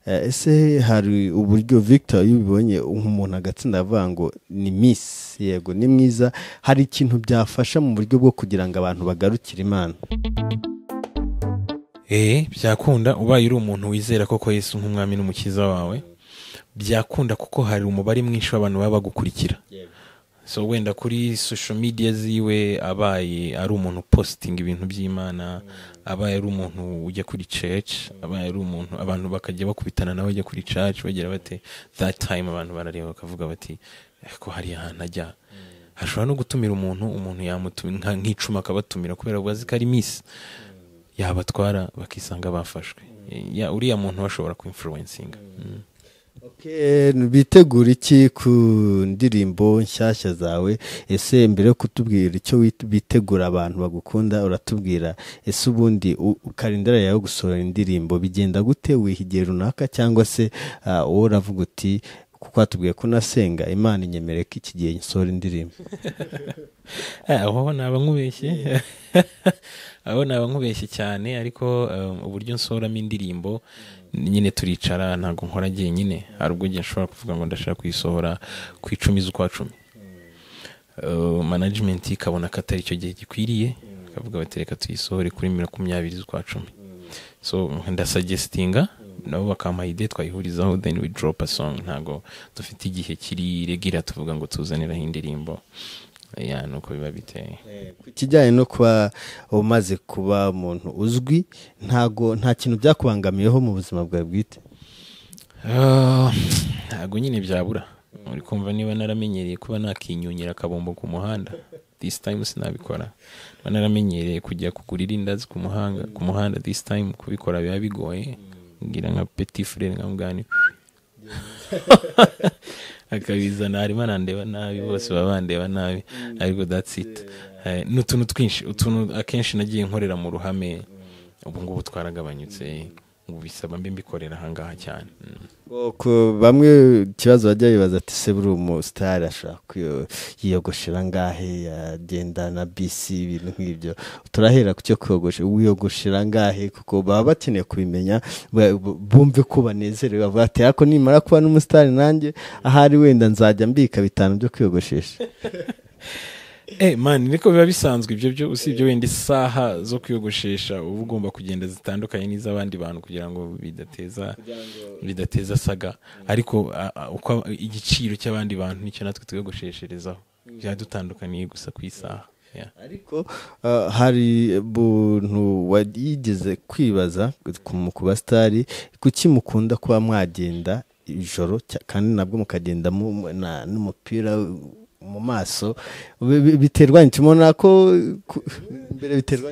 ese hari uburyo Victor yubibonye nk'umuntu agatsinda avuga ngo ni Miss yego ni mwiza, hari ikintu byafasha mu buryo bwo kugira ngo abantu bagarukire Imana? Byakunda ubaye uri umuntu wizera koko Yesu nk'umwami n'umukiza wawe, byakunda kuko hari umubare mwinshi w'abantu baba bagukurikira. So wenda kuri social media ziwe abaye ari umuntu posting ibintu by'Imana, abaye ari umuntu ujya kuri church, abaye ari umuntu abantu bakajya bakubitana nawe ujya kuri church bagira bate that time abantu barareba bakavuga bati ko hari ahantu ajya. Hashobora no gutumira umuntu yamutumira nk'icuma akabatumira kubera bazi ko ari Miss, yabatwara bakisanga bafashwe. Uriya muntu bashobora ku influencing. Bitegura iki ku ndirimbo nshyashya zawe? Ese mbere yo kutubwira icyo bitegura abantu bagukunda uratubwira ese ubundi kalendara yawe gusohora indirimbo bigenda gute? Wihigiye runaka cyangwa se wowe uravuga uti kuko watubwiye ko nasenga Imana inyemereye ko iki gihe nsohora indirimbo? Aho naba nkubeshye cyane, ariko uburyo nsohoramo indirimbo nyine turicara, ntago nkora agiye nyine. Hari ubwo ngiye nshobora kuvuga ngo ndashaka kuyisohora ku 10 z'ukwa 10, management ikabona ko atari icyo gihe gikwiriye, akavuga bati reka tuyisohore kuri 20 z'ukwa 10. So ndasuggestinga nabo bakampa idea twayihurizaho, then we drop a song. Ntago dufite igihe kiri regular tuvuga ngo tuzanira indirimbo. Nuko biba biteye. Kijyanye no kuba umaze kuba umuntu uzwi, nta kintu byakubangamiyeho mu buzima bwawe bwite? Ntago nyine byabura. Uri kumva niba naramenyereye kuba nakinyunyira akabombo ku muhanda, this time sinabikora. Naramenyereye kujya kugurira indazi ku muhanda, this time kubikora biba bigoye. Ngira nka petit frère nkamugani akabizana harimo nandeba nabi, bose babandeba nabi, ariko that's it. N'utuntu twinshi, utuntu akenshi nagiye nkorera mu ruhame, ubu ngubu twaragabanyutse, ubu bisaba mbikorera ahangaha cyane. Bamwe kibazo bajya bibaza ati se buri umustar ashaka yiyogoshera ngahe, yagenda na BC ibintu nk'ibyo, turahera ku cyo kwiyogosha, wiyogoshera ngahe? Kuko baba bakeneye kubimenya bumve ko banezerewe, bavuga ati ako nimara kuba n'umustar nanjye ahari wenda nzajya mbika 5 byo kwiyogoshesha. Man, niko biba bisanzwe ibyo usibye wenda isaha zo kwiyogoshesha uba ugomba kugenda zitandukanye n'iz'abandi bantu kugira ngo bidateza saga, ariko uko igiciro cy'abandi bantu nicyo natwe twiyogoshesherezaho byadutandukaniye gusa ku isaha. Ariko hari buntu wigeze kwibaza ku bastari, kuki mukunda kuba mwagenda ijoro kandi nabwo mukagenda n'umupira mu maso? Biterwa n'ikimona ko mbere biterwa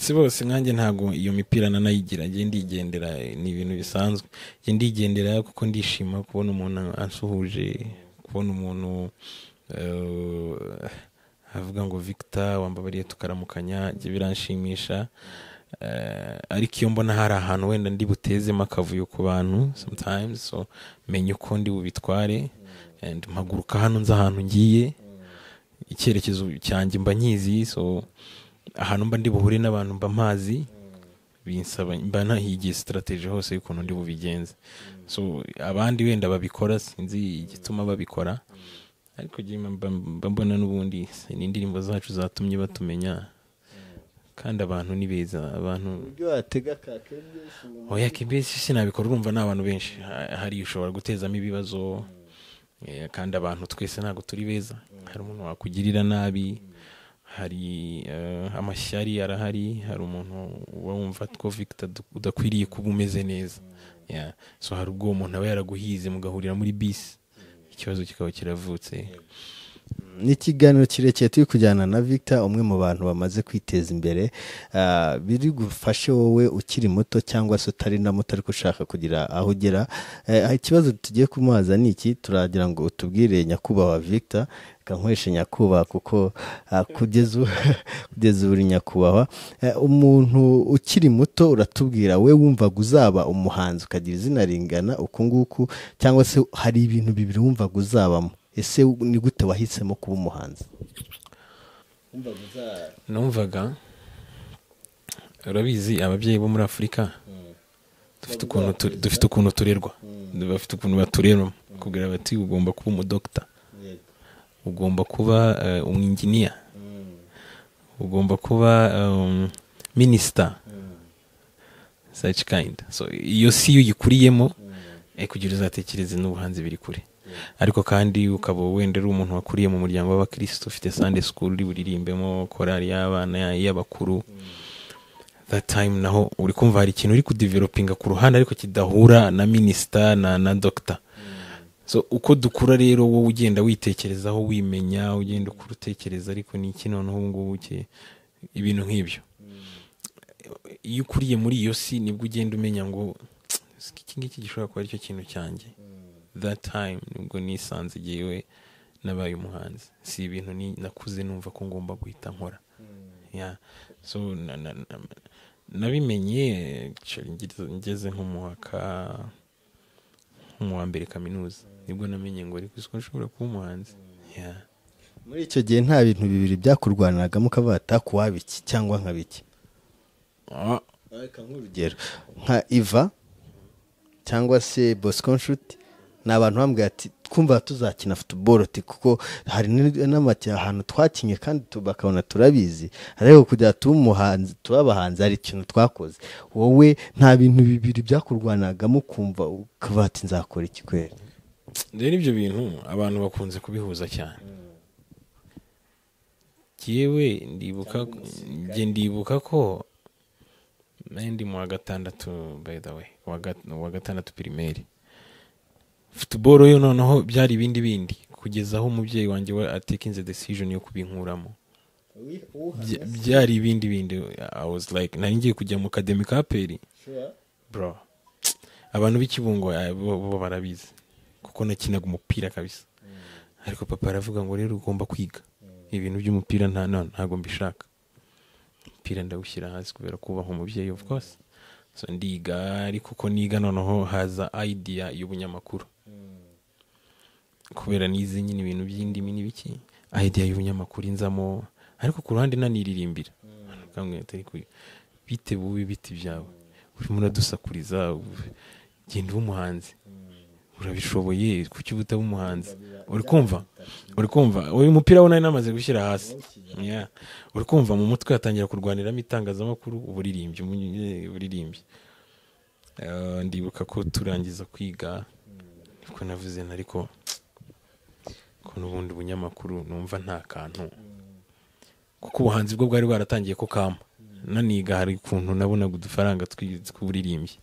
si bose nkanjye ntago iyo mipira nanayigira, ngiye ndigendera, ni ibintu bisanzwe. Ngiye ndigendera kuko ndishima kubona umuntu ansuhuje, kubona umuntu avuga ngo Victor wambabariye tukaramukanya, ngiye biranshimisha. Ariko iyo mbona hari ahantu wenda ndi butezemo akavuyo ku bantu sometimes, so menye uko ndi bubitware, and mpaguruka hano nza ahantu ngiye, icyerekezo cyanjye mba nkizi, so ahantu mba ndi buhure n'abantu mba mpazi, binsaba mba nahigiye strategy hose y'ukuntu ndi bubigenze. So abandi wenda babikora sinzi igituma babikora, ariko mba mbona n'ubundi n'indirimbo zacu zatumye batumenya, kandi abantu ni beza. Abantu ibyo atega KBS sinabikora, urumva n'abantu benshi, hari ushobora gutezamo ibibazo, kandi abantu twese ntago turi beza. Hari umuntu wakugirira nabi, hari amashyari arahari, hari umuntu wumva ko Victor udakwiriye kuba umeze neza. So hari ubwo umuntu aba yaraguhize mugahurira muri bisi, ikibazo kikaba kiravutse. N'ikiganiro kirekire turi kujyana na Victor, umwe mu bantu bamaze kwiteza imbere, biri gufashe wowe ukiri muto cyangwa se utari na muto ariko ushaka kugira aho ugera. Ikibazo tugiye kumubaza ni iki, turagira ngo utubwire nyakubahwa Victor, kankweshe nyakubahwa kuko kugeza uri nyakubahwa. Umuntu ukiri muto uratubwira we wumvaga uzaba umuhanzi ukagira izina ringana uku nguku, cyangwa se hari ibintu bibiri wumvaga uzabamo? Ese ni gute wahisemo kuba umuhanzi? Numvaga urabizi ababyeyi bo muri Afrika dufite ukuntu turerwa, bafite ukuntu baturera kugira bati ugomba kuba umudokita, ugomba kuba umwinjiniya, ugomba kuba minister, such kind. So iyo si uyikuriyemo kugira uzatekereze n'ubuhanzi biri kure. Ariko kandi ukaba wenda ari umuntu wakuriye mu muryango w'abakristo, ufite Sunday school uri buririmbemo korali y'abana y'abakuru, that time naho uri kumva hari ikintu uri kudevelopinga ku ruhande ariko kidahura na minister na doctor. So uko dukura rero wowe ugenda witekerezaho, wimenya, ugenda ukurutekereza ariko ni iki noneho ngubu ibintu nk'ibyo. Iyo ukuriye muri iyo si nibwo ugenda umenya ngo iki ngiki gishobora kuba aricyo kintu cyanjye. That time nibwo nisanze igihe nabaye umuhanzi, si ibintu nakuze numva ko ngomba guhita nkora. So nabimenye ngeze nko mu wa mbere kaminuza, nibwo namenye ngo ariko siko nshobora kuba umuhanzi. Muri icyo gihe nta bintu bibiri byakurwaniragamo ukavuga atakuwabiki cyangwa nka biki? Nk'urugero nka Iva cyangwa se Bosco Nshuti, ni abantu bambwiye ati twumva tuzakina football kuko hari n'amake ahantu twakinye kandi bakabona turabizi, ariko kujya tumuhanzi tubabahanze hari ikintu twakoze. Wowe nta bintu bibiri byakurwanagamo kumva ukavuga ati nzakora iki kwera? Rero ibyo bintu abantu bakunze kubihuza cyane. Yewe ndibuka ko ndi mu wa gatandatu, by the way, wa gatandatu primaire. Football yo noneho byari bindi kugeza aho umubyeyi wanjye we atakinze decision yo kubinkuramo. Byari bindi. I was like nari ngiye kujya mu academy kaperi. Bro, abantu b'ikibungo bo barabizi kuko nakinaga umupira kabisa. Ariko papa aravuga ngo rero ugomba kwiga ibintu by'umupira, ntago mbishaka. Umupira ndawushyira hasi kubera kubaha umubyeyi, of course. So ndiga, ariko uko niga noneho haza idea y'ubunyamakuru. Kubera nize nyine ibintu by'indimi n'ibiki, idea y'ubunyamakuru inzamo, ariko ku ruhande naniririmbira. Kamwe atari bite bubi biti byawe, urimo uradusakuriza, genda umuhanzi, urabishoboye, kuki ubutaba umuhanzi? Uri kumva uyu mupira wona namaze gushyira hasi. Uri kumva mu mutwe yatangira kurwaniramo itangazamakuru, uburirimbyi. Ndibuka ko turangiza kwiga niko navuze ariko ko n'ubundi bunyamakuru numva nta kantu, kuko ubuhanzi bwo bwari bwaratangiye ko kama naniga, hari ukuntu nabonaga udufaranga tw'uburirimbyi,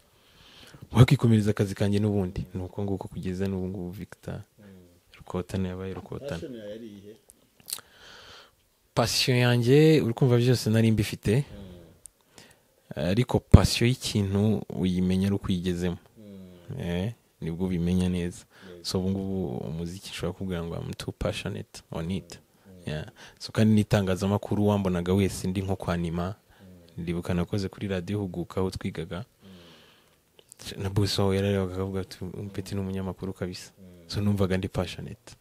wakikomereza akazi kanjye n'ubundi nuko nguko kugeza n'ubu ngubu. Victor Rukotana yabaye Rukotana. Passion yanjye uri kumva byose nari mbifite, ariko passion y'ikintu uyimenya ari ukuyigezemo, nibwo ubimenya neza. So ubu ngubu umuziki ushobora kugira ngo I'm too passionate on it. So kandi n'itangazamakuru wambonaga wese ndi nko kwanima, ndibuka nakoze kuri radio Huguka aho twigaga, na buso yararebaga akavuga ati umpeti n'umunyamakuru kabisa. So numvaga ndi passionate.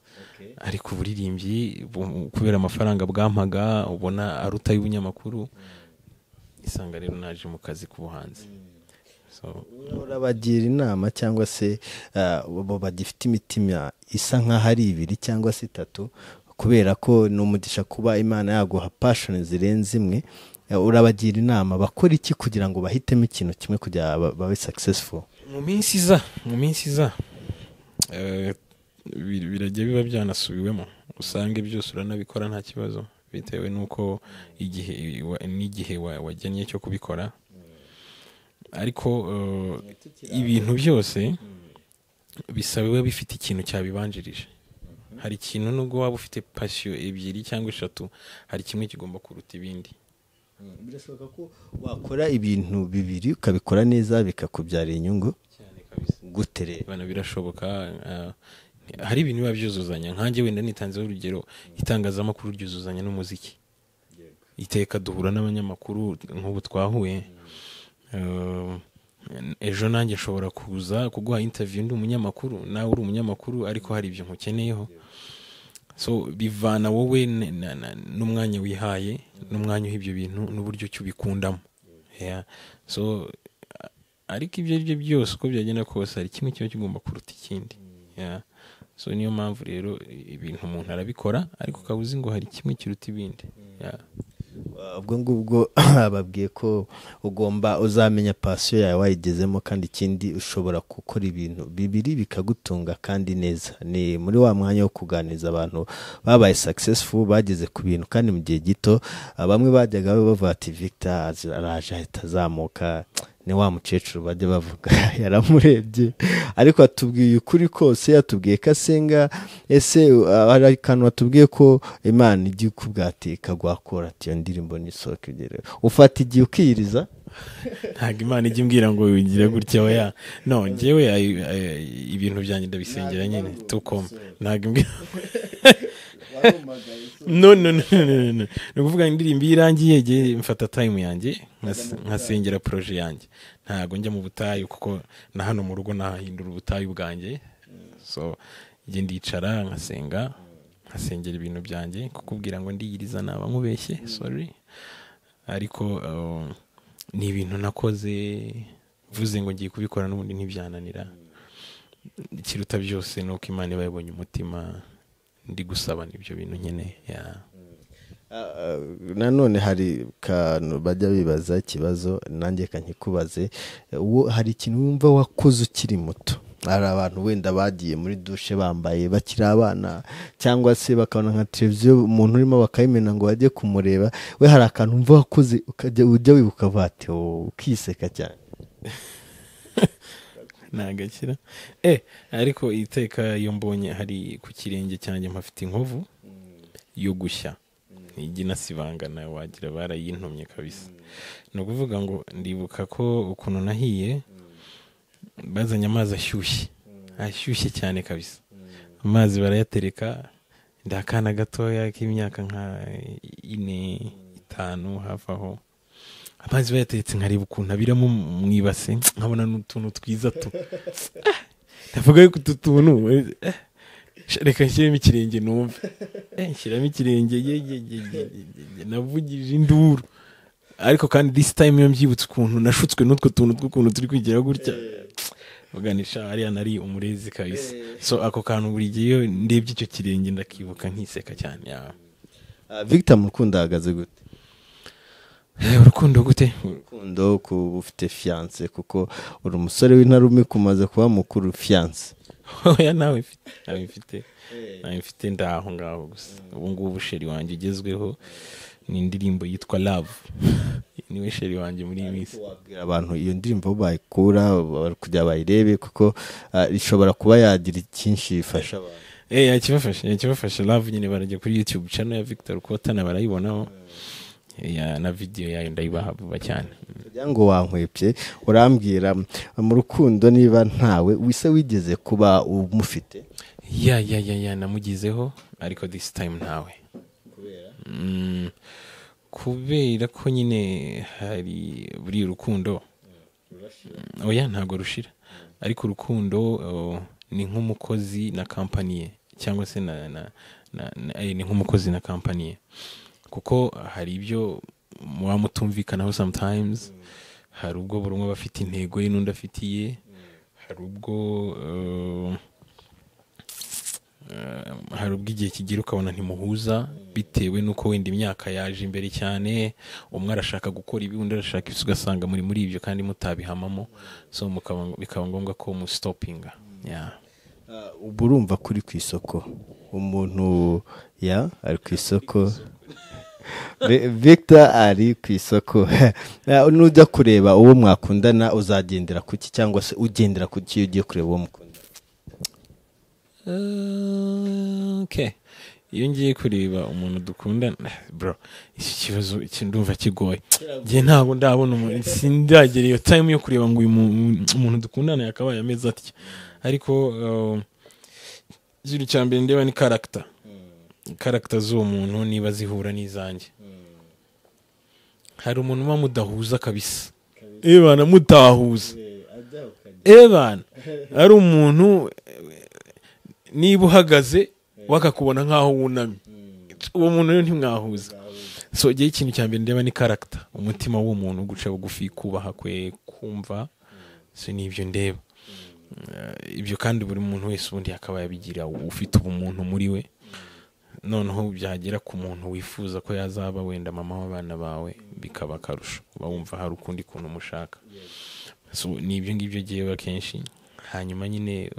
Ariko uburirimbyi kubera amafaranga bwampaga ubona aruta y'ubunyamakuru, isanga rero naje mu kazi k'ubuhanzi. So urabagira inama cyangwa se bo bagifite imitima isa nkaho ari ibiri cyangwa se itatu, kubera ko n'umugisha kuba Imana yaguha passion zirenze imwe, urabagira inama bakora iki kugira ngo bahitemo ikintu kimwe kugira babe successful mu minsi iza? Birajya biba byanasubiwemo, usange byose uranabikora nta kibazo, bitewe nuko n'igihe wajyanye cyo kubikora. Ariko ibintu byose bisaba bifite ikintu cyabibanjirije. Hari ikintu nubwo waba ufite passion ebyiri cyangwa eshatu, hari kimwe kigomba kuruta ibindi. Birashoboka ko wakora ibintu bibiri ukabikora neza bikakubyara inyungu cyane kabisa. Gute rero? Bana birashoboka. Hari ibintu biba byuzuzanya. Nkanjye wenda nitanzeho urugero, itangazamakuru ryuzuzanya n'umuziki. Iteka duhura n'abanyamakuru nk'ubu twahuye. Ejo nanjye nshobora kuza kuguha interview ndi umunyamakuru, nawe uri umunyamakuru, ariko hari ibyo nkukeneyeho. So bivana wowe n'umwanya wihaye, n'umwanya w'ibyo bintu n'uburyo cyubikundamo. So ariko ibyo ari byo byose uko byagenda kose hari kimwe kiba kigomba kuruta ikindi. So niyo mpamvu rero ibintu umuntu arabikora ariko ukaba uzi ngo hari kimwe kiruta ibindi. ubwo ngubwo babwiye ko ugomba uzamenya pasiyo yawe wayigezemo, kandi ikindi ushobora gukora ibintu bibiri bikagutunga kandi neza. Ni muri wa mwanya wo kuganiriza abantu babaye successful, bageze ku bintu kandi mu gihe gito. Bamwe bajyaga bavuga ati Victor araje ahita azamuka, ni wa mukecuru bajya bavuga yaramurebye, ariko atubwiye ukuri kose. Yatubwiye ko asenga, ese hari akantu atubwiye ko Imana igiye kubwati ikagwakora ati iyo ndirimbo ni soke ugere ufata igihe ukiyiriza. Ntabwo Imana ijya imbwira ngo wigire gutya oya. No, njyewe ibintu byanjye ndabisengera nyine tukoma. Ntabwo imbwira no ni ukuvuga indirimbo irangiye ngiye mfata time yanjye nkasengera projet yanjye. Ntabwo njya mu butayu kuko na hano mu rugo nahindura ubutayu bwanjye. So njye ndicara nkasengera ibintu byanjye. Kukubwira ngo ndiyiriza naba nkubeshye, sorry. Ariko ni ibintu nakoze vuze ngo ngiye kubikora n'ubundi ntibyananira. Ikiruta byose nuko Imana iba yabonye umutima ndi gusaba n'ibyo bintu nkeneye. Nanone hari kantu bajya bibaza ikibazo nanjye kankikubaze. Hari ikintu wumva wakoze ukiri muto? Hari abantu wenda bagiye muri dushe bambaye bakiri abana, cyangwa se bakabona nka televiziyo umuntu urimo bakayimena ngo bajye kumureba. We hari akantu wumva wakoze ujya wibuka vate ukiseka cyane? Nagakira ariko iteka iyo mbonye hari ku kirenge cyanjye mpafite inkovu yo gushya igi nasibangana wagira barayintumye kabisa. No kuvuga ngo ndibuka ko ukuntu nahiye bazanye amazi ashyushye cyane kabisa. Amazi barayatereka, ndakana gatoya k'imyaka nka 4-5 hafi aho. Amazi bayateretse nkareba ukuntu abiramo mwibase, nkabona n'utuntu twiza tu. Ndavuga yuko utuntu reka nshyiremo ikirenge numve. Nshyiramo ikirenge navugije induru. Ariko kandi this time iyo mbyibutse ukuntu nashutswe n'utwo tuntu tw'ukuntu turi kwigira gutya, uganisha ariya nari umurezi kabisa. So ako kantu buri gihe ndebye icyo kirenge ndakibuka nkiseka cyane. Victor Mukunda ahagaze gute? Urukundo gute? Urukundo ku ufite fiance, kuko uri umusore w'intarume kumaze kuba mukuru fiance. Oya nawe mfite ndaho ngaho gusa. Ubu ngubu sheri wanjye ugezweho ni indirimbo yitwa Love. Niwe sheri wanjye muri iyi minsi. Wabwira abantu iyo ndirimbo bayikura kujya bayirebe, kuko ishobora kuba yagira icyinshi ifasha abantu. yakibafasha. Love nyine barajya kuri YouTube channel ya Victor Rukotana barayibonaho. Na video yayo ndayibaha vuba cyane. Kugira ngo wankwepye urambwira mu rukundo niba ntawe wise wigeze kuba umufite? Namugizeho ariko this time ntawe. Kubera ko nyine hari buri rukundo oya ntago rushira. Ariko urukundo ni nk'umukozi na company ye, cyangwa se ni nk'umukozi na company ye. Kuko hari ibyo mutumvikanaho sometimes. Hari ubwo buri umwe bafite intego ye n'undi afitiye. Hari ubwo igihe kigira ukabona ntimuhuza bitewe nuko wenda imyaka yaje imbere cyane. Umwe arashaka gukora ibi, undi arashaka ibyo, ugasanga muri ibyo kandi mutabihamamo. So bikaba ngombwa ko mu stoppinga. Ubu urumva kuri ku isoko umuntu ari ku isoko. Victor ari ku isoko. Nujya kureba uwo mwakundana uzagendera kuki, cyangwa se ugendera kuki ugiye kureba uwo mukunda? Iyo ngiye kureba umuntu dukundana bro, iki kibazo ndumva kigoye. Ngiye ntabwo ndabona umuntu, sindagera iyo time yo kureba ngo uyu umuntu dukundana yakabaye ameze atya. Ariko ziri cyambere ndeba ni character z'uwo muntu niba zihura n'izanjye. Hari umuntu mudahuza kabisa. Bana mutahuza. Bana ari umuntu niba uhagaze wakakubona nkaho wunamye, uwo muntu rero ntimwahuza. So igihe ikintu cyambere ndeba ni character, umutima w'umuntu guca bugufi, kubaha kwe, kumva so nibyo ndeba. Ibyo kandi buri muntu wese ubundi akaba yabigira ufite ubumuntu muri we, noneho byagera ku muntu wifuza ko yazaba wenda mama w'abana bawe bikaba akarusho, uba wumva hari ukundi kuntu mushaka. So nibyo ngibyo giye kenshi, hanyuma nyine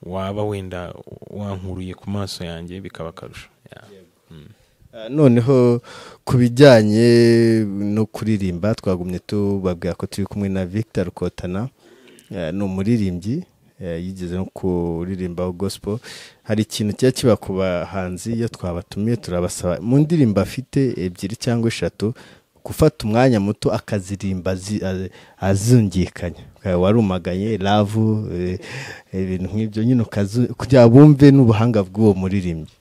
waba wenda wankuruye ku maso yanjye bikaba akarusho. Noneho ku bijyanye no kuririmba, twagumye tubabwira ko turi kumwe na Victor Rukotana, ni umuririmbyi, yigeze no kuririmba gospel. Hari ikintu cya kiba ku bahanzi iyo twabatumiye turabasaba mu ndirimbo afite 2 cyangwa 3 gufata umwanya muto akazirimba azungikanya, warumagaye love, ibintu nk'ibyo nyine kugira bumve n'ubuhanga bw'uwo muririmbyi.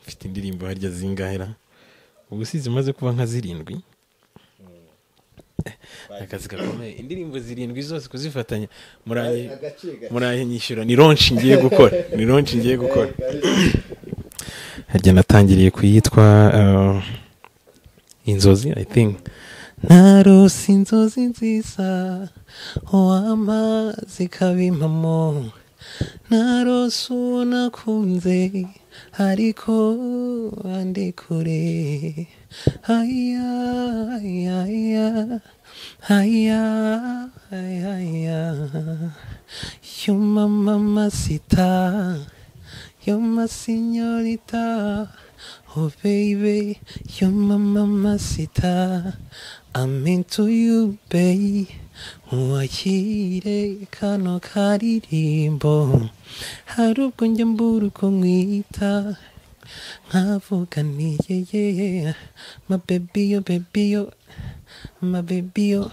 Mfite indirimbo harya zingahera ubu sizi maze kuba nka 7. Akazi gakomeye, indirimbo 7 zose kuzifatanya muraye nyishyura. Ni launch ngiye gukora, harya natangiriye kuyitwa Inzozi, I think. Narose inzozi nziza wama zikabimpamo, narose uwo nakunze ariko andi kure, haya haya haya haya, you mamacita, you my señorita, oh baby, you my mamacita, I'm into you, baby. Wakire kano karirimbo, hari ubwo njya mbura uko mwita, nkavuga ni yeah, my baby yo, my baby yo,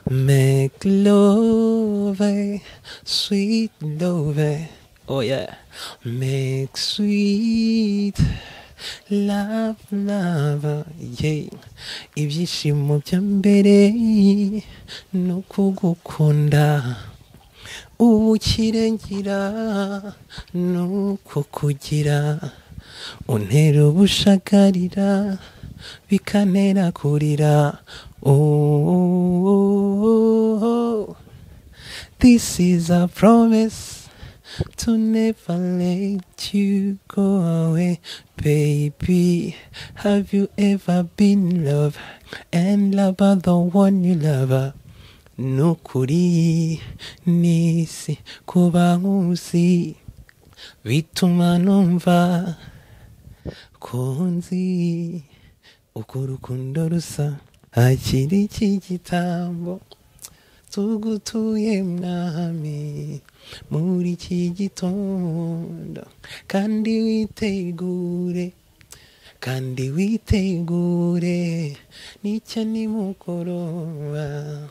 make love, sweet love, oh yeah, make sweet love, yeah. Ibyishimo bya mbere no kugukunda, ubukire ngira no kukugira, untera ubushagarira bikanera kurira. Oh, this is a promise to never let you go away, baby. Have you ever been in love and loved the one you love? Nukuri nisi kuba nkusi bituma numva kunzi uko urukundo rusa akiri iki gitambo tugutuye mwami muri iki gitondo, kandi witegure nicyo nimugoroba.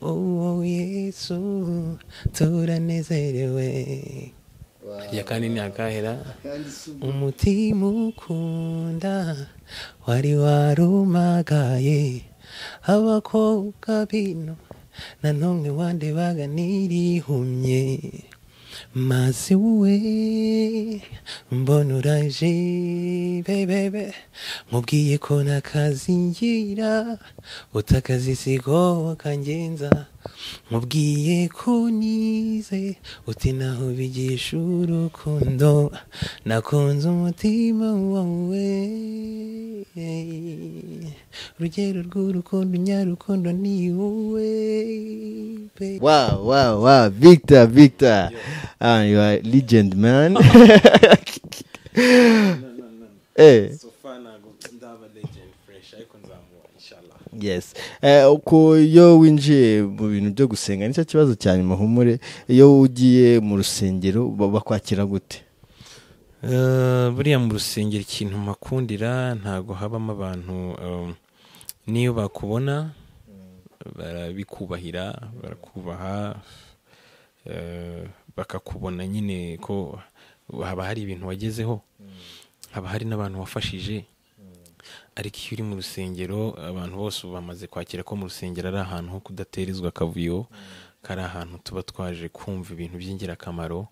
Oh Yesu turanezerewe, ya kandi ni akahera umutima ukunda wari warumagaye, abakobwa bino nanone wandebaga nirihumye, maze wowe mbona uraje bebebe, mubwiye ko nakazi ngira utakazi sigo kangenza, mubwiye ko nize uti naho bigisha urukundo, nakunze umutima wawe, rugero rw'urukundo nyarukundo ni wowe. Wow, Victor, you are legend, man. No. So far nago ndaba legend fresh, ariko nzamuha inshallah. Yes. Uko yo winjiye mu bintu byo gusenga, nicyo kibazo cyane mahumure, iyo ugiye mu rusengero bakwakira gute? Buriya mu rusengero ikintu makundira ntago habamo abantu niyo bakubona barabikubahira, barakubaha, bakakubona nyine ko haba hari ibintu wagezeho, haba hari n'abantu wafashije. Ariko iyo uri mu rusengero abantu bose bamaze kwakira ko mu rusengero ari ahantu ho kudaterezwa akavuyo, kari ahantu tuba twaje kumva ibintu by'ingirakamaro.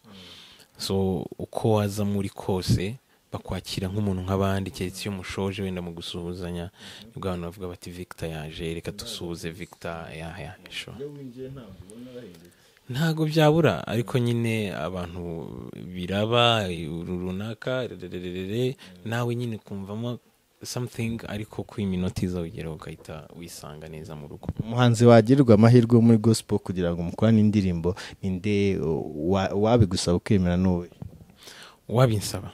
So uko waza muri kose bakwakira nk'umuntu nk'abandi, keretse iyo mushoje wenda mu gusuhuzanya nibwo abantu bavuga bati Victor yaje, reka dusuhuze Victor. Sure. ntago byabura ariko nyine abantu biraba runaka nawe nyine kumvamo something ariko ku iminota izawugera ugahita wisanga neza mu rugo. Umuhanzi wagirirwa amahirwe muri gospel kugira ngo mukorane indirimbo ninde wabigusaba ukemera n'uwe wabinsaba?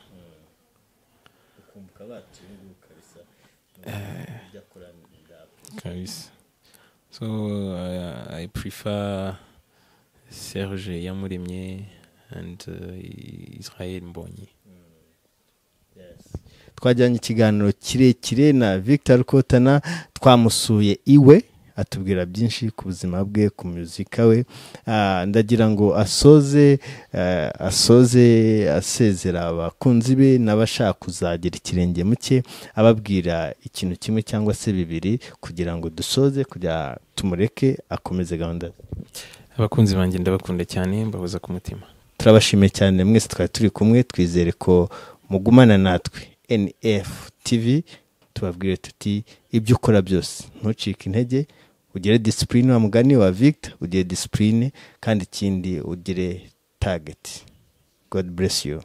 So I prefer Serge Iyamuremye and Israel Mbonyi. Twajyanye ikiganiro kirekire na Victor Rukotana, twamusuye iwe atubwira byinshi ku buzima bwe, ku muzika we. Ndagira ngo asoze asezera abakunzi be n'abashaka kuzagira ikirenge muke, ababwira ikintu kimwe cyangwa se bibiri kugira ngo dusoze, kugira tumureke akomeze gahunda. Abakunzi banjye ndabakunda cyane, mbahoza ku mutima. Turabashimiye cyane mwese twari turi kumwe, twizere ko mugumana natwe. NF TV tubabwire tuti ibyo ukora byose ntucike intege, ugire discipline wa mugani wa Victor, ugire discipline kandi ikindi ugire target. God bless you.